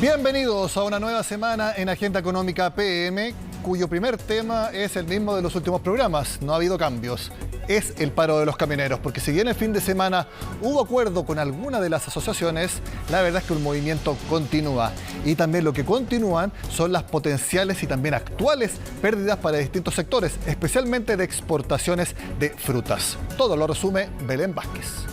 Bienvenidos a una nueva semana en Agenda Económica PM, cuyo primer tema es el mismo de los últimos programas. No ha habido cambios. Es el paro de los camioneros, porque si bien el fin de semana hubo acuerdo con alguna de las asociaciones, la verdad es que el movimiento continúa. Y también lo que continúan son las potenciales y también actuales pérdidas para distintos sectores, especialmente de exportaciones de frutas. Todo lo resume Belén Vázquez.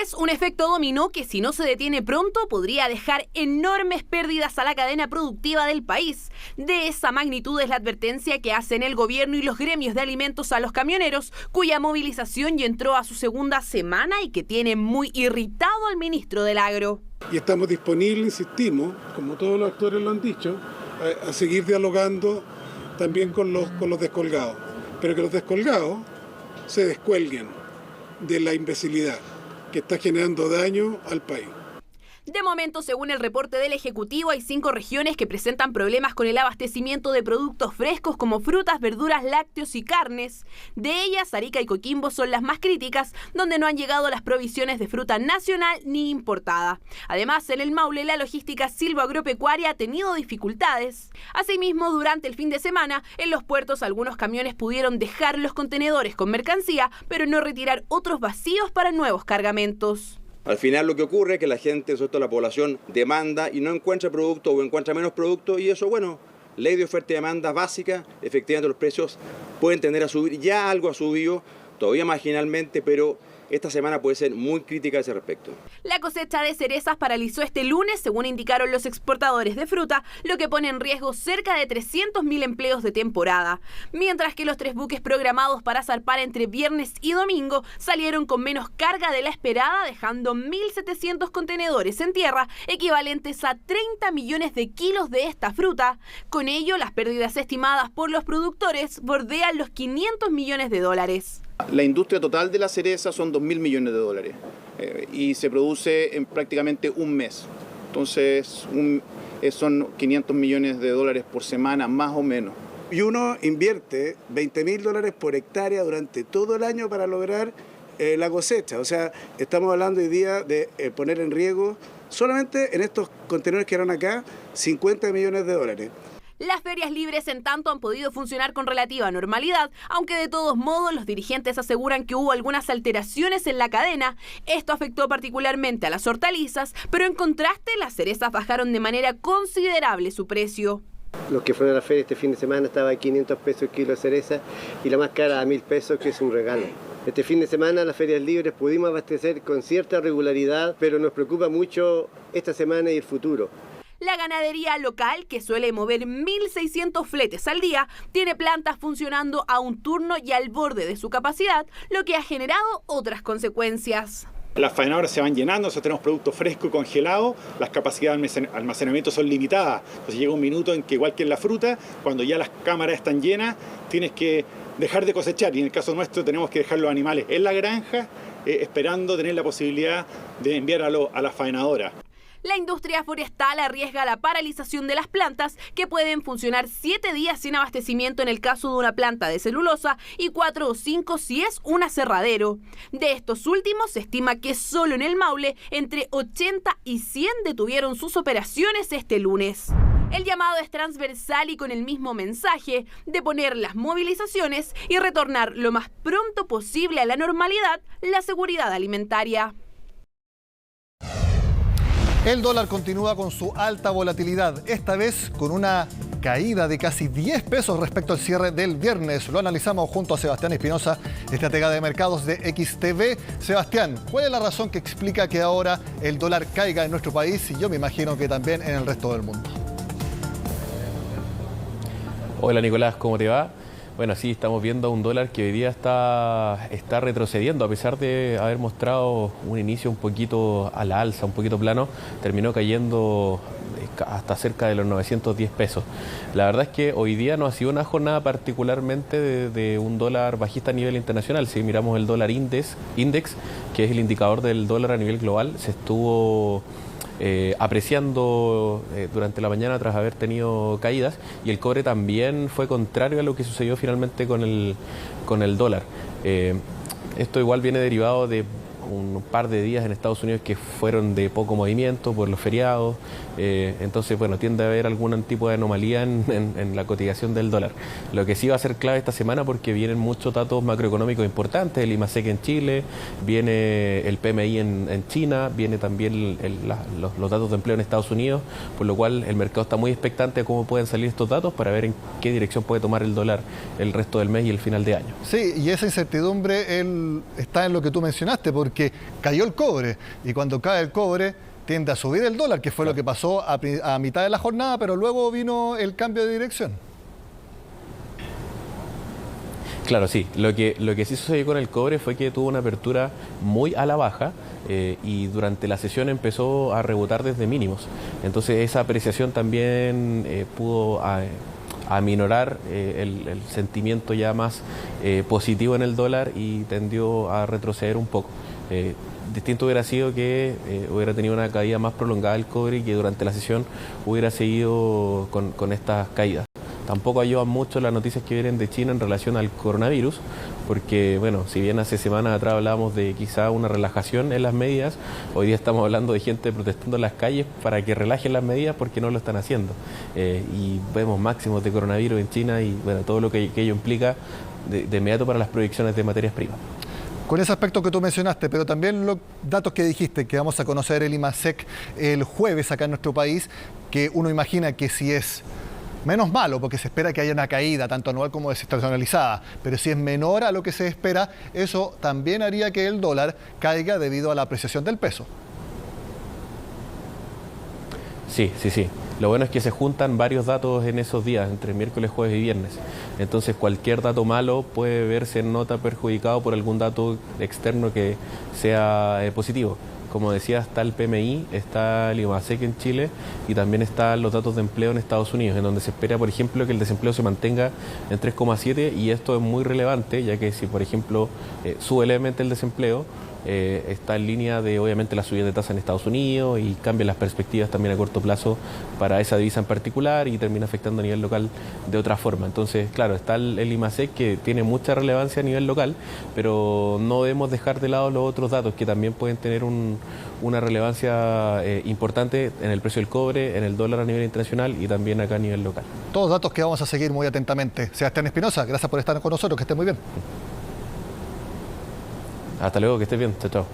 Es un efecto dominó que, si no se detiene pronto, podría dejar enormes pérdidas a la cadena productiva del país. De esa magnitud es la advertencia que hacen el gobierno y los gremios de alimentos a los camioneros, cuya movilización ya entró a su segunda semana y que tiene muy irritado al ministro del Agro. Y estamos disponibles, insistimos, como todos los actores lo han dicho, a seguir dialogando también con los descolgados. Pero que los descolgados se descuelguen de la imbecilidad que está generando daño al país. De momento, según el reporte del Ejecutivo, hay 5 regiones que presentan problemas con el abastecimiento de productos frescos como frutas, verduras, lácteos y carnes. De ellas, Arica y Coquimbo son las más críticas, donde no han llegado las provisiones de fruta nacional ni importada. Además, en el Maule, la logística silvoagropecuaria ha tenido dificultades. Asimismo, durante el fin de semana, en los puertos algunos camiones pudieron dejar los contenedores con mercancía, pero no retirar otros vacíos para nuevos cargamentos. Al final lo que ocurre es que la gente, sobre todo la población, demanda y no encuentra producto o encuentra menos producto, y eso, bueno, ley de oferta y demanda básica, efectivamente los precios pueden tender a subir, ya algo ha subido, todavía marginalmente, pero esta semana puede ser muy crítica a ese respecto. La cosecha de cerezas paralizó este lunes, según indicaron los exportadores de fruta, lo que pone en riesgo cerca de 300.000 empleos de temporada. Mientras que los 3 buques programados para zarpar entre viernes y domingo salieron con menos carga de la esperada, dejando 1.700 contenedores en tierra, equivalentes a 30 millones de kilos de esta fruta. Con ello, las pérdidas estimadas por los productores bordean los 500 millones de dólares. La industria total de la cereza son 2.000 millones de dólares y se produce en prácticamente un mes. Entonces son 500 millones de dólares por semana, más o menos. Y uno invierte 20.000 dólares por hectárea durante todo el año para lograr la cosecha. O sea, estamos hablando hoy día de poner en riesgo solamente en estos contenedores que eran acá 50 millones de dólares. Las ferias libres, en tanto, han podido funcionar con relativa normalidad, aunque de todos modos los dirigentes aseguran que hubo algunas alteraciones en la cadena. Esto afectó particularmente a las hortalizas, pero en contraste las cerezas bajaron de manera considerable su precio. Los que fueron a la feria este fin de semana estaba a 500 pesos el kilo de cereza y la más cara a 1.000 pesos, que es un regalo. Este fin de semana las ferias libres pudimos abastecer con cierta regularidad, pero nos preocupa mucho esta semana y el futuro. La ganadería local, que suele mover 1.600 fletes al día, tiene plantas funcionando a un turno y al borde de su capacidad, lo que ha generado otras consecuencias. Las faenadoras se van llenando, nosotros tenemos producto fresco y congelado, las capacidades de almacenamiento son limitadas. Entonces llega un minuto en que, igual que en la fruta, cuando ya las cámaras están llenas, tienes que dejar de cosechar, y en el caso nuestro tenemos que dejar los animales en la granja, esperando tener la posibilidad de enviar a la faenadora. La industria forestal arriesga la paralización de las plantas, que pueden funcionar 7 días sin abastecimiento en el caso de una planta de celulosa y 4 o 5 si es un aserradero. De estos últimos, se estima que solo en el Maule entre 80 y 100 detuvieron sus operaciones este lunes. El llamado es transversal y con el mismo mensaje de poner las movilizaciones y retornar lo más pronto posible a la normalidad la seguridad alimentaria. El dólar continúa con su alta volatilidad, esta vez con una caída de casi 10 pesos respecto al cierre del viernes. Lo analizamos junto a Sebastián Espinosa, estratega de mercados de XTV. Sebastián, ¿cuál es la razón que explica que ahora el dólar caiga en nuestro país y yo me imagino que también en el resto del mundo? Hola Nicolás, ¿cómo te va? Bueno, sí, estamos viendo un dólar que hoy día está retrocediendo, a pesar de haber mostrado un inicio un poquito a la alza, un poquito plano, terminó cayendo hasta cerca de los 910 pesos. La verdad es que hoy día no ha sido una jornada particularmente de un dólar bajista a nivel internacional. Si miramos el dólar index, que es el indicador del dólar a nivel global, se estuvo apreciando durante la mañana tras haber tenido caídas, y el cobre también fue contrario a lo que sucedió finalmente con el dólar. Esto igual viene derivado de un par de días en Estados Unidos que fueron de poco movimiento por los feriados, entonces bueno, tiende a haber algún tipo de anomalía en la cotización del dólar. Lo que sí va a ser clave esta semana porque vienen muchos datos macroeconómicos importantes, el IMASEC en Chile, viene el PMI en China, viene también los datos de empleo en Estados Unidos, por lo cual el mercado está muy expectante de cómo pueden salir estos datos para ver en qué dirección puede tomar el dólar el resto del mes y el final de año. Sí, y esa incertidumbre está en lo que tú mencionaste, porque cayó el cobre, y cuando cae el cobre tiende a subir el dólar, que fue lo que pasó a mitad de la jornada, pero luego vino el cambio de dirección. Claro, sí. Lo que sí sucedió con el cobre fue que tuvo una apertura muy a la baja y durante la sesión empezó a rebotar desde mínimos. Entonces esa apreciación también pudo aminorar el sentimiento ya más positivo en el dólar y tendió a retroceder un poco. Distinto hubiera sido que hubiera tenido una caída más prolongada del cobre y que durante la sesión hubiera seguido con estas caídas. Tampoco ayudan mucho las noticias que vienen de China en relación al coronavirus, porque, bueno, si bien hace semanas atrás hablábamos de quizá una relajación en las medidas, hoy día estamos hablando de gente protestando en las calles para que relajen las medidas porque no lo están haciendo. Y vemos máximos de coronavirus en China y, bueno, todo lo que ello implica de inmediato para las proyecciones de materias primas. Con ese aspecto que tú mencionaste, pero también los datos que dijiste, que vamos a conocer el IMASEC el jueves acá en nuestro país, que uno imagina que si es menos malo, porque se espera que haya una caída, tanto anual como desestacionalizada, pero si es menor a lo que se espera, eso también haría que el dólar caiga debido a la apreciación del peso. Sí. Lo bueno es que se juntan varios datos en esos días, entre miércoles, jueves y viernes. Entonces cualquier dato malo puede verse en nota perjudicado por algún dato externo que sea positivo. Como decía, está el PMI, está el IMASEC en Chile y también están los datos de empleo en Estados Unidos, en donde se espera, por ejemplo, que el desempleo se mantenga en 3,7 y esto es muy relevante, ya que si, por ejemplo, sube levemente el desempleo, está en línea de, obviamente, la subida de tasa en Estados Unidos y cambian las perspectivas también a corto plazo para esa divisa en particular y termina afectando a nivel local de otra forma. Entonces, claro, está el IMASEC que tiene mucha relevancia a nivel local, pero no debemos dejar de lado los otros datos que también pueden tener una relevancia importante en el precio del cobre, en el dólar a nivel internacional y también acá a nivel local. Todos datos que vamos a seguir muy atentamente. Sebastián Espinosa, gracias por estar con nosotros, que esté muy bien. Hasta luego, que estés bien. Chao, chao.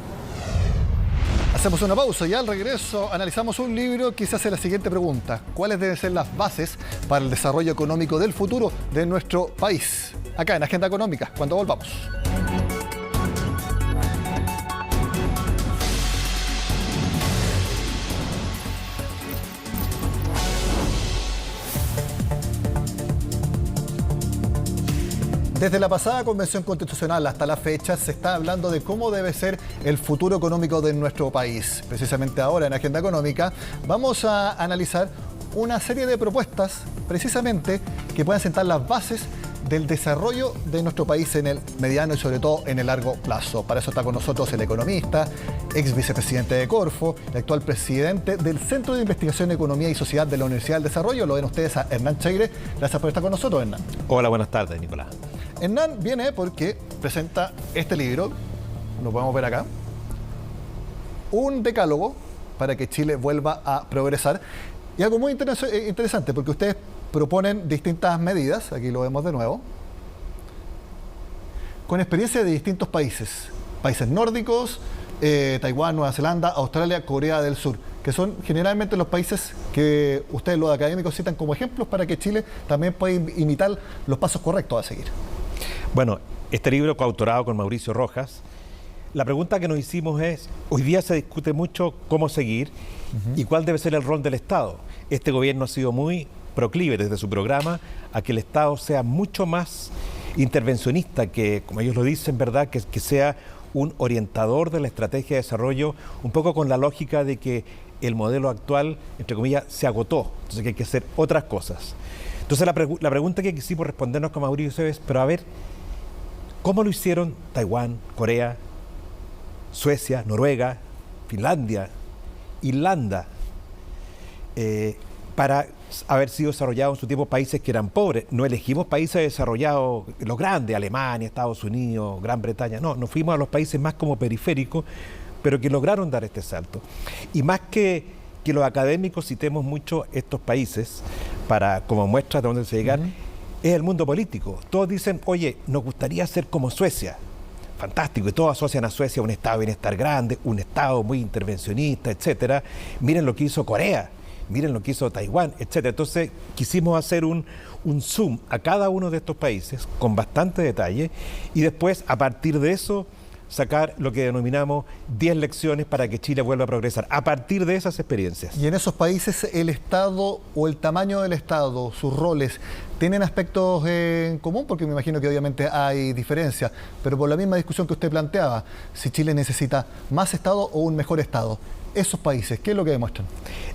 Hacemos una pausa y al regreso analizamos un libro que se hace la siguiente pregunta. ¿Cuáles deben ser las bases para el desarrollo económico del futuro de nuestro país? Acá en Agenda Económica, cuando volvamos. Desde la pasada Convención Constitucional hasta la fecha se está hablando de cómo debe ser el futuro económico de nuestro país. Precisamente ahora en Agenda Económica vamos a analizar una serie de propuestas precisamente que puedan sentar las bases del desarrollo de nuestro país en el mediano y sobre todo en el largo plazo. Para eso está con nosotros el economista, ex vicepresidente de Corfo, el actual presidente del Centro de Investigación, Economía y Sociedad de la Universidad del Desarrollo. Lo ven ustedes a Hernán Cheire. Gracias por estar con nosotros, Hernán. Hola, buenas tardes, Nicolás. Hernán viene porque presenta este libro, lo podemos ver acá, un decálogo para que Chile vuelva a progresar. Y algo muy interesante, porque ustedes proponen distintas medidas, aquí lo vemos de nuevo, con experiencia de distintos países nórdicos, Taiwán, Nueva Zelanda, Australia, Corea del Sur, que son generalmente los países que ustedes los académicos citan como ejemplos para que Chile también pueda imitar los pasos correctos a seguir. Bueno, este libro coautorado con Mauricio Rojas, la pregunta que nos hicimos es, hoy día se discute mucho cómo seguir y cuál debe ser el rol del Estado. Este gobierno ha sido muy proclive desde su programa a que el Estado sea mucho más intervencionista, que, como ellos lo dicen, ¿verdad?, que sea un orientador de la estrategia de desarrollo, un poco con la lógica de que el modelo actual, entre comillas, se agotó, entonces que hay que hacer otras cosas. Entonces la pregunta que quisimos respondernos con Mauricio es, pero a ver, ¿cómo lo hicieron Taiwán, Corea, Suecia, Noruega, Finlandia, Irlanda, para haber sido desarrollados en su tiempo países que eran pobres. No elegimos países desarrollados, los grandes, Alemania, Estados Unidos, Gran Bretaña. No, nos fuimos a los países más como periféricos, pero que lograron dar este salto. Y más que los académicos citemos mucho estos países como muestra de dónde se llegan, es el mundo político. Todos dicen, oye, nos gustaría ser como Suecia. Fantástico, y todos asocian a Suecia a un estado de bienestar grande, un estado muy intervencionista, etcétera. Miren lo que hizo Corea, miren lo que hizo Taiwán, etcétera. Entonces quisimos hacer un zoom a cada uno de estos países con bastante detalle y después a partir de eso sacar lo que denominamos 10 lecciones para que Chile vuelva a progresar, a partir de esas experiencias. Y en esos países el Estado o el tamaño del Estado, sus roles, ¿tienen aspectos en común? Porque me imagino que obviamente hay diferencias, pero por la misma discusión que usted planteaba, si Chile necesita más Estado o un mejor Estado, esos países, ¿qué es lo que demuestran?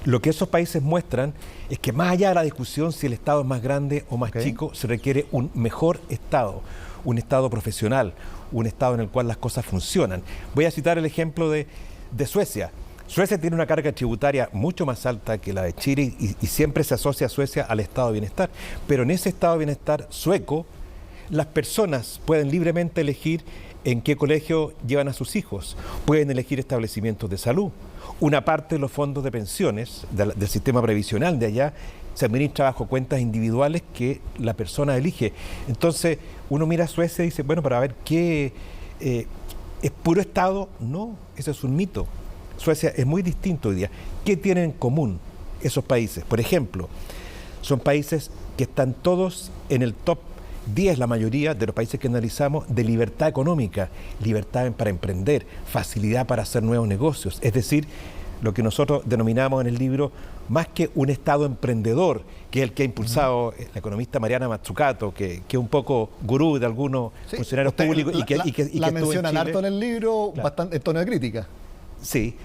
Lo que esos países muestran es que más allá de la discusión si el Estado es más grande o más chico, se requiere un mejor Estado, un Estado profesional, un Estado en el cual las cosas funcionan. Voy a citar el ejemplo de Suecia. Suecia tiene una carga tributaria mucho más alta que la de Chile y siempre se asocia a Suecia al estado de bienestar. Pero en ese estado de bienestar sueco, las personas pueden libremente elegir en qué colegio llevan a sus hijos, pueden elegir establecimientos de salud. Una parte de los fondos de pensiones del sistema previsional de allá se administra bajo cuentas individuales que la persona elige. Entonces, uno mira a Suecia y dice, bueno, para ver qué es puro Estado. No, eso es un mito. Suecia es muy distinto hoy día. ¿Qué tienen en común esos países? Por ejemplo, son países que están todos en el top 10, la mayoría de los países que analizamos, de libertad económica, libertad para emprender, facilidad para hacer nuevos negocios. Es decir, lo que nosotros denominamos en el libro, más que un Estado emprendedor, que es el que ha impulsado la economista Mariana Mazzucato, que es un poco gurú de algunos funcionarios públicos. Y que la mencionan harto en el libro, claro, bastante en tono de crítica. Sí,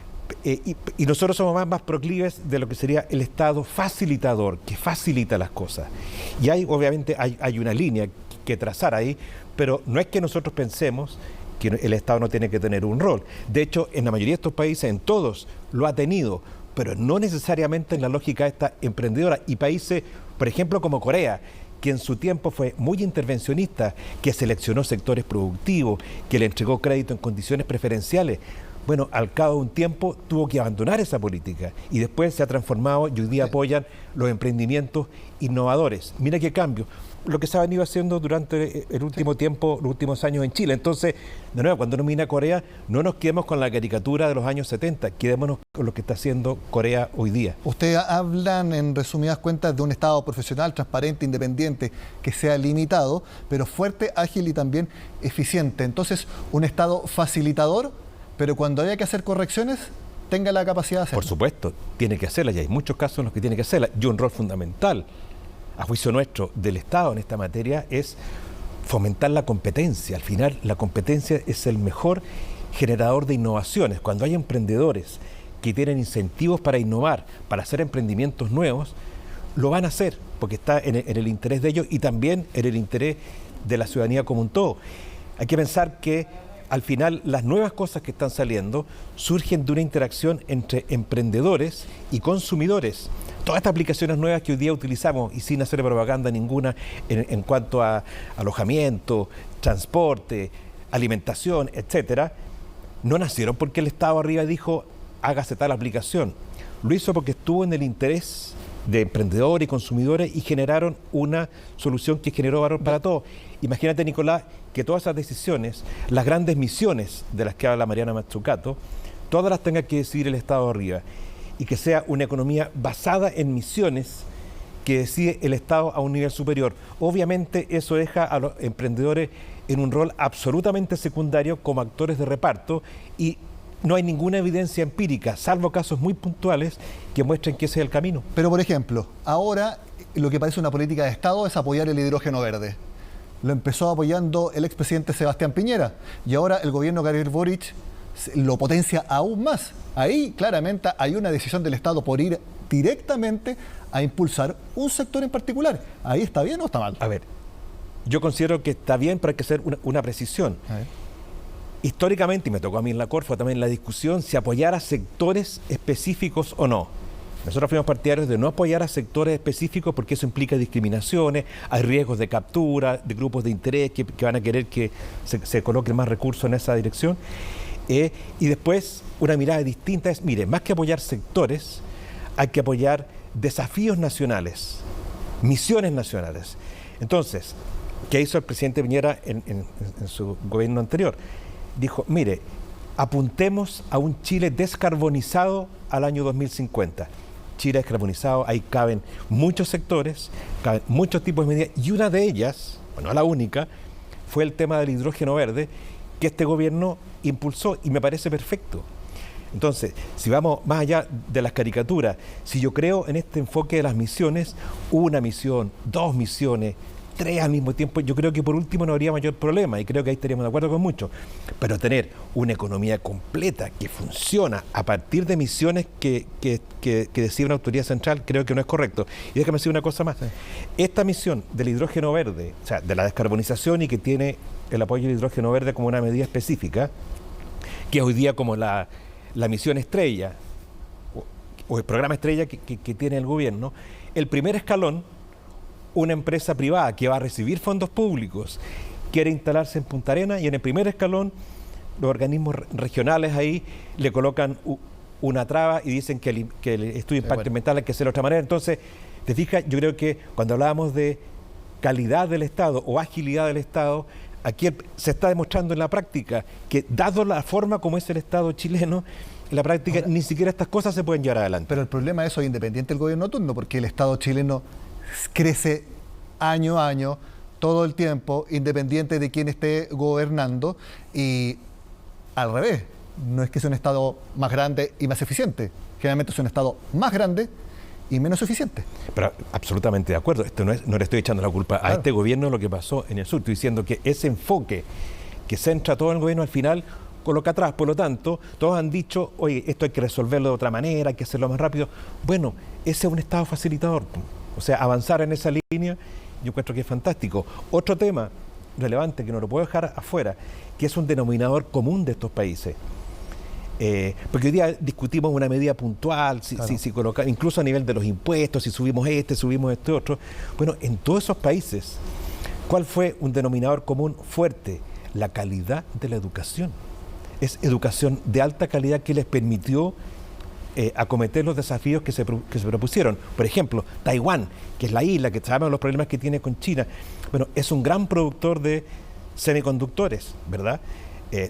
y nosotros somos más proclives de lo que sería el Estado facilitador, que facilita las cosas. Y obviamente hay una línea que trazar ahí, pero no es que nosotros pensemos que el Estado no tiene que tener un rol. De hecho, en la mayoría de estos países, en todos, lo ha tenido, pero no necesariamente en la lógica esta emprendedora. Y países, por ejemplo, como Corea, que en su tiempo fue muy intervencionista, que seleccionó sectores productivos, que le entregó crédito en condiciones preferenciales. Bueno, al cabo de un tiempo tuvo que abandonar esa política y después se ha transformado y hoy día apoyan los emprendimientos innovadores. Mira qué cambio. Lo que se ha venido haciendo durante el último tiempo, los últimos años en Chile. Entonces, de nuevo, cuando uno mira Corea, no nos quedemos con la caricatura de los años 70, quedémonos con lo que está haciendo Corea hoy día. Ustedes hablan, en resumidas cuentas, de un Estado profesional, transparente, independiente, que sea limitado, pero fuerte, ágil y también eficiente. Entonces, un Estado facilitador, pero cuando haya que hacer correcciones, tenga la capacidad de hacerlo. Por supuesto, tiene que hacerla, y hay muchos casos en los que tiene que hacerla. Y un rol fundamental, a juicio nuestro, del Estado en esta materia es fomentar la competencia. Al final, la competencia es el mejor generador de innovaciones. Cuando hay emprendedores que tienen incentivos para innovar, para hacer emprendimientos nuevos, lo van a hacer, porque está en el interés de ellos y también en el interés de la ciudadanía como un todo. Hay que pensar que al final las nuevas cosas que están saliendo surgen de una interacción entre emprendedores y consumidores. Todas estas aplicaciones nuevas que hoy día utilizamos, y sin hacer propaganda ninguna en cuanto a alojamiento, transporte, alimentación, etcétera, no nacieron porque el Estado arriba dijo hágase tal aplicación. Lo hizo porque estuvo en el interés de emprendedores y consumidores y generaron una solución que generó valor para todos. Imagínate, Nicolás, que todas esas decisiones, las grandes misiones de las que habla Mariana Mazzucato, todas las tenga que decidir el Estado arriba y que sea una economía basada en misiones que decide el Estado a un nivel superior. Obviamente eso deja a los emprendedores en un rol absolutamente secundario como actores de reparto y no hay ninguna evidencia empírica, salvo casos muy puntuales que muestren que ese es el camino. Pero, por ejemplo, ahora lo que parece una política de Estado es apoyar el hidrógeno verde. Lo empezó apoyando el expresidente Sebastián Piñera y ahora el gobierno Gabriel Boric lo potencia aún más. Ahí claramente hay una decisión del Estado por ir directamente a impulsar un sector en particular. ¿Ahí está bien o está mal? A ver, yo considero que está bien, pero hay que hacer una precisión. Históricamente, y me tocó a mí en la Corfo también la discusión, si apoyar a sectores específicos o no. Nosotros fuimos partidarios de no apoyar a sectores específicos porque eso implica discriminaciones, hay riesgos de captura, de grupos de interés que van a querer que se coloquen más recursos en esa dirección. Y después una mirada distinta es, mire, más que apoyar sectores, hay que apoyar desafíos nacionales, misiones nacionales. Entonces, ¿qué hizo el presidente Piñera en su gobierno anterior? Dijo, mire, apuntemos a un Chile descarbonizado al año 2050. Chile descarbonizado, ahí caben muchos sectores, caben muchos tipos de medidas, y una de ellas, bueno, la única, fue el tema del hidrógeno verde, que este gobierno impulsó, y me parece perfecto. Entonces, si vamos más allá de las caricaturas, si yo creo en este enfoque de las misiones, una misión, 2 misiones, 3 al mismo tiempo, yo creo que por último no habría mayor problema, y creo que ahí estaríamos de acuerdo con muchos. Pero tener una economía completa que funciona a partir de misiones que decide una autoridad central, creo que no es correcto. Y déjame decir una cosa más. Sí. Esta misión del hidrógeno verde, o sea, de la descarbonización, y que tiene el apoyo del hidrógeno verde como una medida específica, que hoy día como la misión estrella, o el programa estrella que tiene el gobierno, el primer escalón, una empresa privada que va a recibir fondos públicos, quiere instalarse en Punta Arenas, y en el primer escalón los organismos regionales ahí le colocan una traba y dicen que el estudio de impacto ambiental hay que hacerlo de otra manera. Entonces, te fijas, yo creo que cuando hablábamos de calidad del Estado o agilidad del Estado, aquí se está demostrando en la práctica que, dado la forma como es el Estado chileno, en la práctica ni siquiera estas cosas se pueden llevar adelante. Pero el problema de eso es independiente del gobierno turno, porque el Estado chileno crece año a año, todo el tiempo, independiente de quién esté gobernando, y al revés, no es que sea un Estado más grande y más eficiente, generalmente es un Estado más grande y menos eficiente. Pero absolutamente de acuerdo, esto no le estoy echando la culpa a este gobierno de lo que pasó en el sur, estoy diciendo que ese enfoque que centra todo el gobierno al final coloca atrás. Por lo tanto, todos han dicho, oye, esto hay que resolverlo de otra manera, hay que hacerlo más rápido. Bueno, ese es un Estado facilitador. O sea, avanzar en esa línea, yo encuentro que es fantástico. Otro tema relevante que no lo puedo dejar afuera, que es un denominador común de estos países. Porque hoy día discutimos una medida puntual, si colocar, incluso a nivel de los impuestos, si subimos subimos este otro. Bueno, en todos esos países, ¿cuál fue un denominador común fuerte? La calidad de la educación. Es educación de alta calidad que les permitió acometer los desafíos que se propusieron. Por ejemplo, Taiwán, que es la isla que sabemos los problemas que tiene con China, bueno, es un gran productor de semiconductores, ¿verdad?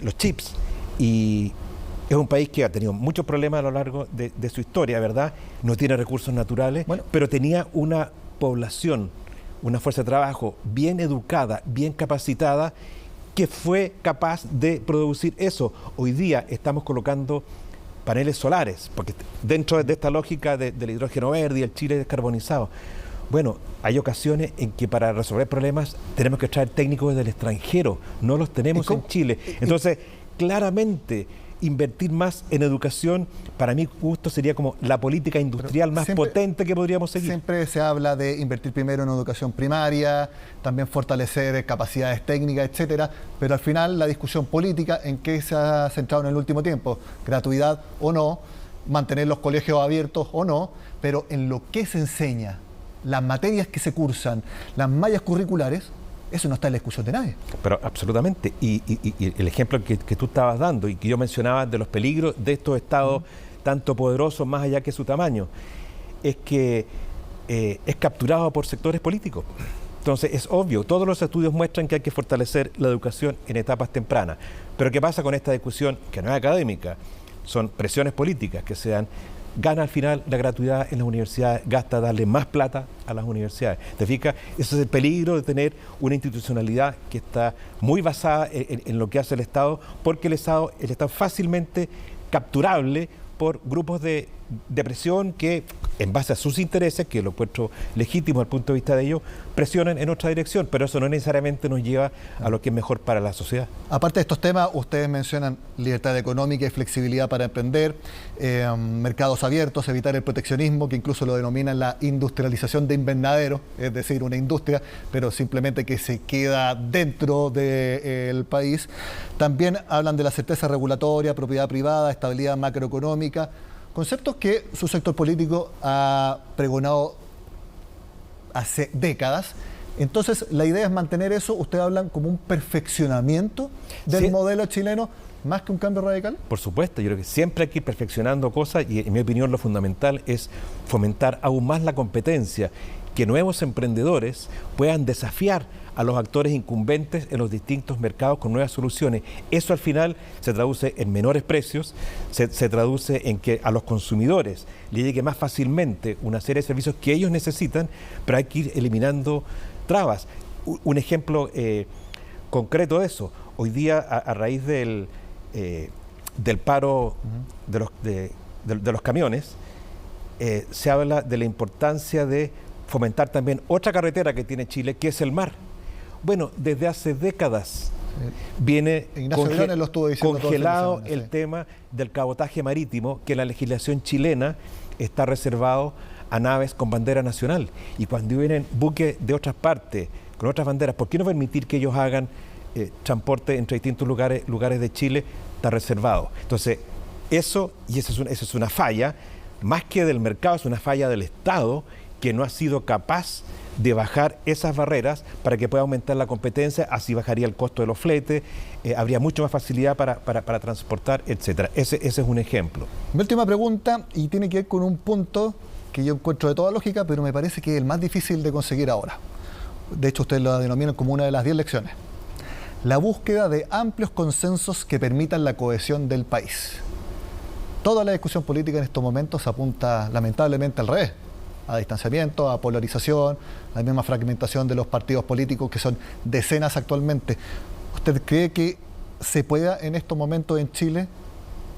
Los chips. Y es un país que ha tenido muchos problemas a lo largo de su historia, ¿verdad? No tiene recursos naturales, pero tenía una población, una fuerza de trabajo bien educada, bien capacitada, que fue capaz de producir eso. Hoy día estamos colocando paneles solares, porque dentro de esta lógica del hidrógeno verde y el Chile descarbonizado, bueno, hay ocasiones en que para resolver problemas tenemos que traer técnicos desde el extranjero, no los tenemos en Chile. Entonces, claramente, invertir más en educación, para mi gusto, sería como la política industrial más potente que podríamos seguir. Siempre se habla de invertir primero en educación primaria, también fortalecer capacidades técnicas, etcétera, pero al final la discusión política, ¿en qué se ha centrado en el último tiempo? Gratuidad o no, mantener los colegios abiertos o no, pero en lo que se enseña, las materias que se cursan, las mallas curriculares, eso no está en la discusión de nadie. Pero absolutamente. Y el ejemplo que tú estabas dando y que yo mencionaba de los peligros de estos estados tanto poderosos más allá que su tamaño, es que es capturado por sectores políticos. Entonces es obvio, todos los estudios muestran que hay que fortalecer la educación en etapas tempranas. Pero ¿qué pasa con esta discusión que no es académica? Son presiones políticas que se dan. Gana al final la gratuidad en las universidades, gasta darle más plata a las universidades. ¿Te fijas? Ese es el peligro de tener una institucionalidad que está muy basada en lo que hace el Estado, porque el Estado es fácilmente capturable por grupos de presión que, en base a sus intereses, que lo encuentro legítimo desde el punto de vista de ellos, presionan en otra dirección, pero eso no necesariamente nos lleva a lo que es mejor para la sociedad. Aparte de estos temas, ustedes mencionan libertad económica y flexibilidad para emprender, mercados abiertos, evitar el proteccionismo, que incluso lo denominan la industrialización de invernadero, es decir, una industria, pero simplemente que se queda dentro del país. También hablan de la certeza regulatoria, propiedad privada, estabilidad macroeconómica. conceptos que su sector político ha pregonado hace décadas. Entonces, la idea es mantener eso. Ustedes hablan como un perfeccionamiento del modelo chileno, más que un cambio radical. Por supuesto, yo creo que siempre hay que ir perfeccionando cosas y en mi opinión lo fundamental es fomentar aún más la competencia, que nuevos emprendedores puedan desafiar a los actores incumbentes en los distintos mercados con nuevas soluciones. Eso al final se traduce en menores precios, se traduce en que a los consumidores les llegue más fácilmente una serie de servicios que ellos necesitan, pero hay que ir eliminando trabas. Un ejemplo concreto de eso, hoy día a raíz del paro de los camiones, se habla de la importancia de fomentar también otra carretera que tiene Chile, que es el mar. Bueno, desde hace décadas viene congelado el tema del cabotaje marítimo, que en la legislación chilena está reservado a naves con bandera nacional. Y cuando vienen buques de otras partes, con otras banderas, ¿por qué no permitir que ellos hagan transporte entre distintos lugares de Chile? Está reservado. Entonces, eso es una falla, más que del mercado, es una falla del Estado, que no ha sido capaz de bajar esas barreras para que pueda aumentar la competencia, así bajaría el costo de los fletes, habría mucho más facilidad para transportar, etcétera. Ese es un ejemplo. Mi última pregunta, y tiene que ver con un punto que yo encuentro de toda lógica, pero me parece que es el más difícil de conseguir ahora. De hecho, ustedes lo denominan como una de las 10 lecciones. La búsqueda de amplios consensos que permitan la cohesión del país. Toda la discusión política en estos momentos apunta lamentablemente al revés, a distanciamiento, a polarización, a la misma fragmentación de los partidos políticos, que son decenas actualmente. ¿Usted cree que se pueda en estos momentos en Chile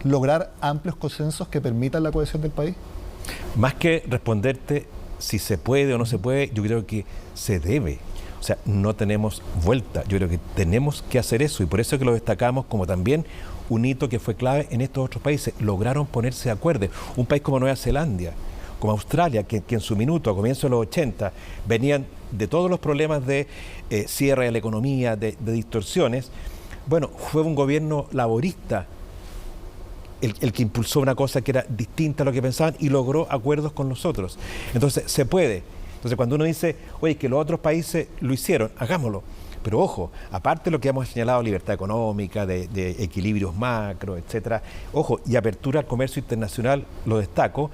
lograr amplios consensos que permitan la cohesión del país? Más que responderte si se puede o no se puede, yo creo que se debe. O sea, no tenemos vuelta. Yo creo que tenemos que hacer eso, y por eso es que lo destacamos como también un hito que fue clave en estos otros países. Lograron ponerse de acuerdo. Un país como Nueva Zelanda, como Australia, que en su minuto, a comienzos de los 80, venían de todos los problemas de cierre de la economía, de distorsiones. Bueno, fue un gobierno laborista el que impulsó una cosa que era distinta a lo que pensaban y logró acuerdos con los otros. Entonces, se puede. Entonces, cuando uno dice, oye, que los otros países lo hicieron, hagámoslo. Pero ojo, aparte de lo que hemos señalado, libertad económica, de equilibrios macro, etcétera, ojo, y apertura al comercio internacional, lo destaco,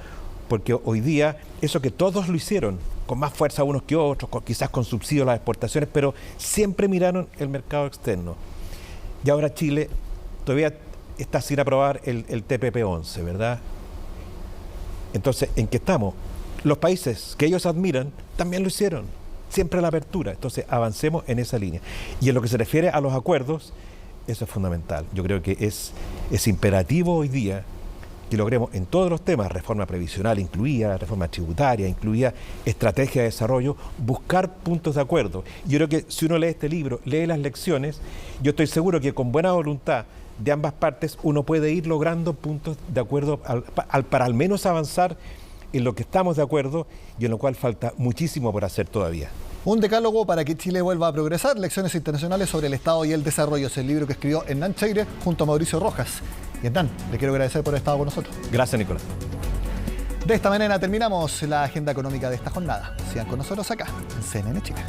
porque hoy día, eso que todos lo hicieron, con más fuerza unos que otros, quizás con subsidios a las exportaciones, pero siempre miraron el mercado externo. Y ahora Chile todavía está sin aprobar el TPP-11, ¿verdad? Entonces, ¿en qué estamos? Los países que ellos admiran también lo hicieron, siempre la apertura. Entonces, avancemos en esa línea. Y en lo que se refiere a los acuerdos, eso es fundamental. Yo creo que es imperativo hoy día que logremos en todos los temas, reforma previsional incluida, reforma tributaria incluida, estrategia de desarrollo, buscar puntos de acuerdo. Yo creo que si uno lee este libro, lee las lecciones, yo estoy seguro que con buena voluntad de ambas partes uno puede ir logrando puntos de acuerdo para al menos avanzar en lo que estamos de acuerdo y en lo cual falta muchísimo por hacer todavía. Un decálogo para que Chile vuelva a progresar, lecciones internacionales sobre el Estado y el desarrollo. Es el libro que escribió Hernán Cheire junto a Mauricio Rojas. Y Hernán, le quiero agradecer por haber estado con nosotros. Gracias, Nicolás. De esta manera terminamos la agenda económica de esta jornada. Sigan con nosotros acá, en CNN Chile.